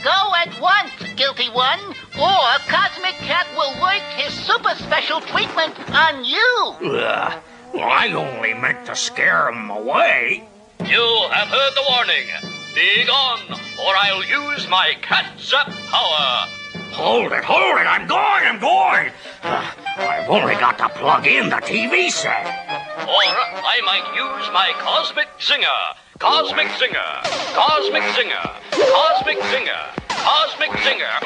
Go at once, guilty one, or Cosmic Cat will work his super special treatment on you. Well, I only meant to scare him away. You have heard the warning. Be gone, or I'll use my cat-zap power. Hold it, I'm going. I've only got to plug in the TV set. Or I might use my Cosmic Zinger. Cosmic Zinger. Cosmic Zinger. Cosmic Zinger. Cosmic Zinger.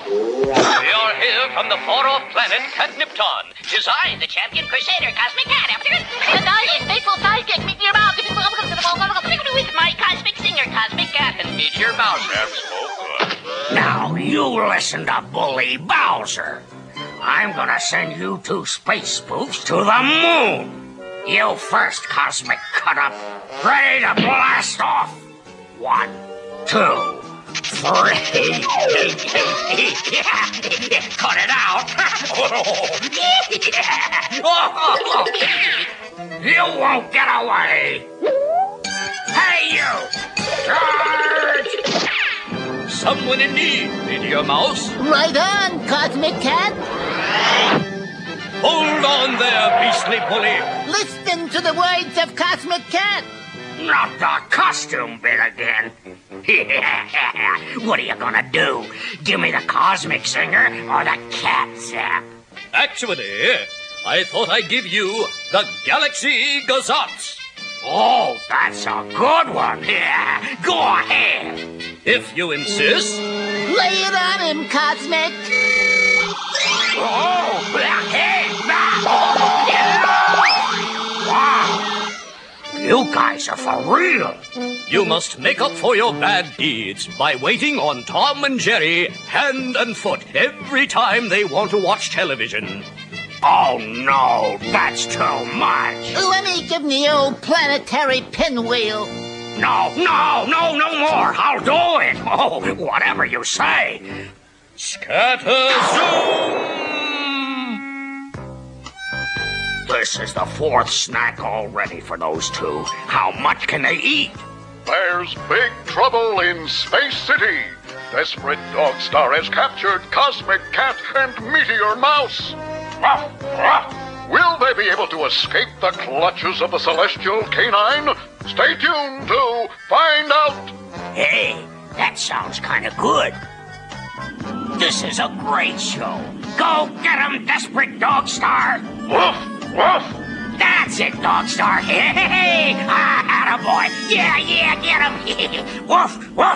We are here from the far-off planet Catnipton. 'Tis I, the champion crusader, Cosmic Cat. And I, his faithful sidekick, Meteor Mouse. With my Cosmic Zinger, Cosmic Cat, and Meteor Mouse. That's so good. Now you listen to Bully Bowser. I'm gonna send you two space spoofs to the moon. You first, Cosmic Cut-Up. Ready to blast off. 1, 2, 3. Cut it out. You won't get away. Hey, you! Charge! Someone in need, Meteor Mouse. Right on, Cosmic Cat. Hold on there, beastly bully. Listen to the words of Cosmic Cat. Not the costume bit again. What are you gonna do? Give me the Cosmic Singer or the Cat Zap? Actually, I thought I'd give you the Galaxy Gazats. Oh, that's a good one. Yeah, go ahead. If you insist. Lay it on him, Cosmic. Oh, hey, wow. You guys are for real. You must make up for your bad deeds by waiting on Tom and Jerry hand and foot every time they want to watch television. Oh, no, that's too much. Let me give me the old planetary pinwheel. No more. I'll do it. Oh, whatever you say. Scatter zoom! This is the 4th snack already for those two. How much can they eat? There's big trouble in Space City. Desperate Dog Star has captured Cosmic Cat and Meteor Mouse. Ruff, ruff. Will they be able to escape the clutches of the celestial canine? Stay tuned to find out. Hey, that sounds kind of good. This is a great show. Go get 'em, Desperate Dog Star. Woof, woof. That's it, Dog Star. Hey, attaboy. Yeah, get 'em. Woof, woof.